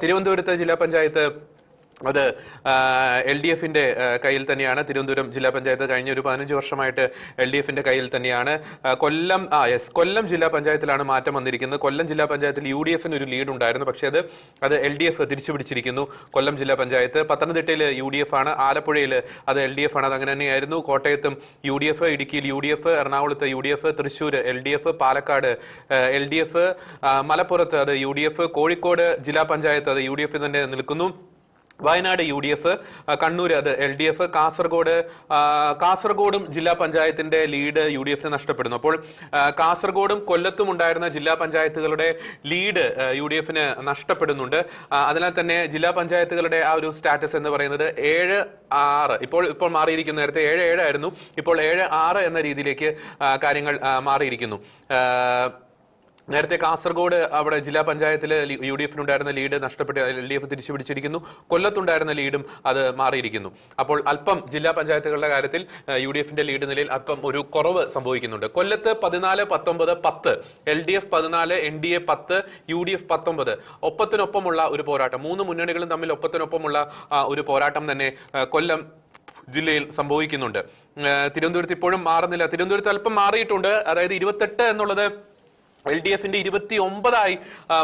തിരുവനന്തപുരത്ത് ജില്ലാ പഞ്ചായത്ത് അത് LDFന്റെ കയ്യിൽ തന്നെയാണ്. തിരുവനന്തപുരം ജില്ലാ പഞ്ചായത്ത് കഴിഞ്ഞ ഒരു 15 വർഷമായിട്ട് LDFന്റെ കയ്യിൽ തന്നെയാണ്. കൊല്ലം ജില്ലാ പഞ്ചായത്തിലാണ് മാറ്റം വന്നിരിക്കുന്നത്. കൊല്ലം ജില്ലാ പഞ്ചായത്തിൽ UDFന് ഒരു ലീഡ് ഉണ്ടായിരുന്നു, പക്ഷേ അത് LDF തിരിച്ചു പിടിച്ചിരിക്കുന്നു. കൊല്ലം ജില്ലാ പഞ്ചായത്ത്. പത്തനംതിട്ടയിൽ UDF ആണ്, ആലപ്പുഴയിൽ അത് LDF ആണ്, അത് അങ്ങനെ തന്നെയായിരുന്നു. കോട്ടയത്തും UDF, ഇടുക്കിയിൽ UDF, എറണാകുളത്ത് UDF, Thrissur LDF, Palakkad LDF, മലപ്പുറത്ത് അത് UDF, കോഴിക്കോട് ജില്ലാ പഞ്ചായത്ത് അത് UDF തന്നെ നിൽക്കുന്നു. വയനാട് UDF, കണ്ണൂർ അത് LDF, കാസർഗോഡും ജില്ലാ പഞ്ചായത്തിന്റെ ലീഡ് UDFന് നഷ്ടപ്പെടുന്നു. അപ്പോൾ കാസർഗോഡും കൊല്ലത്തും ഉണ്ടായിരുന്ന ജില്ലാ പഞ്ചായത്തുകളുടെ ലീഡ് UDFന് നഷ്ടപ്പെടുന്നുണ്ട്. അതിനാൽ തന്നെ ജില്ലാ പഞ്ചായത്തുകളുടെ ആ ഒരു സ്റ്റാറ്റസ് എന്ന് പറയുന്നത് 7-6 ഇപ്പോൾ മാറിയിരിക്കുന്നു. നേരത്തെ 7-7 ആയിരുന്നു, ഇപ്പോൾ 7-6 എന്ന രീതിയിലേക്ക് കാര്യങ്ങൾ മാറിയിരിക്കുന്നു. നേരത്തെ കാസർഗോഡ് അവിടെ ജില്ലാ പഞ്ചായത്തിൽ UDFനുണ്ടായിരുന്ന ലീഡ് നഷ്ടപ്പെട്ട് LDF തിരിച്ചു പിടിച്ചിരിക്കുന്നു. കൊല്ലത്തുണ്ടായിരുന്ന ലീഡും അത് മാറിയിരിക്കുന്നു. അപ്പോൾ അല്പം ജില്ലാ പഞ്ചായത്തുകളുടെ കാര്യത്തിൽ UDFന്റെ ലീഡ് നിലയിൽ അല്പം ഒരു കുറവ് സംഭവിക്കുന്നുണ്ട്. കൊല്ലത്ത് 14-19-10, LDF 14, NDA 10, UDF 19, ഒപ്പത്തിനൊപ്പമുള്ള ഒരു പോരാട്ടം. 3 മുന്നണികളും തമ്മിൽ ഒപ്പത്തിനൊപ്പമുള്ള ഒരു പോരാട്ടം തന്നെ കൊല്ലം ജില്ലയിൽ സംഭവിക്കുന്നുണ്ട്. തിരുവനന്തപുരത്ത് ഇപ്പോഴും മാറുന്നില്ല. തിരുവനന്തപുരത്ത് അല്പം മാറിയിട്ടുണ്ട്. അതായത് 28 എന്നുള്ളത് LDFന്റെ 29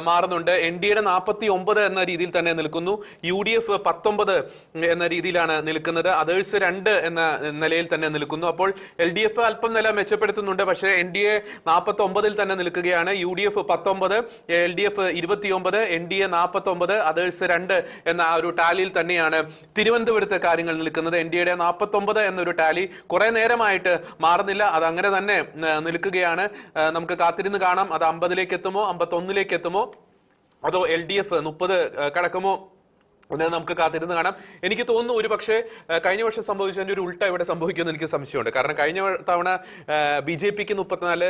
മാറുന്നുണ്ട്. NDAയുടെ 49 എന്ന രീതിയിൽ തന്നെ നിൽക്കുന്നു. UDF 19 എന്ന രീതിയിലാണ് നിൽക്കുന്നത്. അതേഴ്സ് 2 എന്ന നിലയിൽ തന്നെ നിൽക്കുന്നു. അപ്പോൾ LDF അല്പം നില മെച്ചപ്പെടുത്തുന്നുണ്ട്, പക്ഷേ NDA 49 തന്നെ നിൽക്കുകയാണ്. UDF 19, LDF 29, NDA 49, അതേഴ്സ് 2 എന്ന ആ ഒരു ടാലിയിൽ തന്നെയാണ് തിരുവനന്തപുരത്തെ കാര്യങ്ങൾ നിൽക്കുന്നത്. NDAയുടെ 49 എന്നൊരു ടാലി കുറെ നേരമായിട്ട് മാറുന്നില്ല, അത് അങ്ങനെ തന്നെ നിൽക്കുകയാണ്. നമുക്ക് കാത്തിരുന്ന് കാണാം, അത് 50-ലേക്ക് എത്തുമോ, 51-ലേക്ക് എത്തുമോ, അതോ LDF 30 കടക്കുമോ എന്ന് നമുക്ക് കാത്തിരുന്ന് കാണാം. എനിക്ക് തോന്നുന്നു ഒരു പക്ഷേ കഴിഞ്ഞ വർഷം സംഭവിച്ചതിന്റെ ഒരു ഉൾട്ട ഇവിടെ സംഭവിക്കുമെന്ന് എനിക്ക് സംശയമുണ്ട്. കാരണം കഴിഞ്ഞ തവണ BJPക്ക് 34,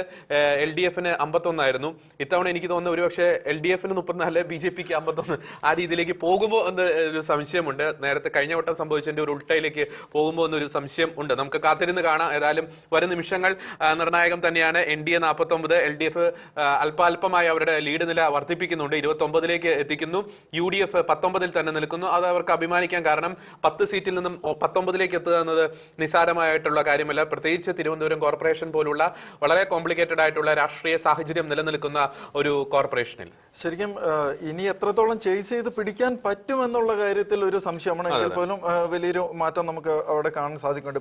LDFന് 51 ആയിരുന്നു. ഇത്തവണ എനിക്ക് തോന്നുന്നു ഒരു പക്ഷേ LDFന് 34, BJPക്ക് 51 ആ രീതിയിലേക്ക് പോകുമോ എന്ന് ഒരു സംശയമുണ്ട്. നേരത്തെ കഴിഞ്ഞ വട്ടം സംഭവിച്ചതിന്റെ ഒരു ഉൾട്ടയിലേക്ക് പോകുമോ എന്നൊരു സംശയം ഉണ്ട്. നമുക്ക് കാത്തിരുന്ന് കാണാം. ഏതായാലും വരും നിമിഷങ്ങൾ നിർണായകം തന്നെയാണ്. NDA 49, LDF അല്പാൽപമായി അവരുടെ ലീഡ് നില വർദ്ധിപ്പിക്കുന്നുണ്ട്, 29-ലേക്ക് എത്തിക്കുന്നു. UDF 19-ൽ തന്നെ നിൽക്കുന്നു. അത് അവർക്ക് അഭിമാനിക്കാൻ, കാരണം 10 സീറ്റിൽ നിന്നും 19-ലേക്ക് എത്തുക എന്നത് നിസ്സാരമായിട്ടുള്ള കാര്യമല്ല. പ്രത്യേകിച്ച് തിരുവനന്തപുരം കോർപ്പറേഷൻ പോലുള്ള വളരെ കോംപ്ലിക്കേറ്റഡ് ആയിട്ടുള്ള രാഷ്ട്രീയ സാഹചര്യം നിലനിൽക്കുന്ന ഒരു കോർപ്പറേഷനിൽ ശരിക്കും ഇനി എത്രത്തോളം ചേസ് ചെയ്ത് പിടിക്കാൻ പറ്റുമെന്നുള്ള കാര്യത്തിൽ ഒരു സംശയമാണ്. എങ്കിൽ പോലും വലിയൊരു മാറ്റം നമുക്ക് അവിടെ കാണാൻ സാധിക്കുന്നുണ്ട്.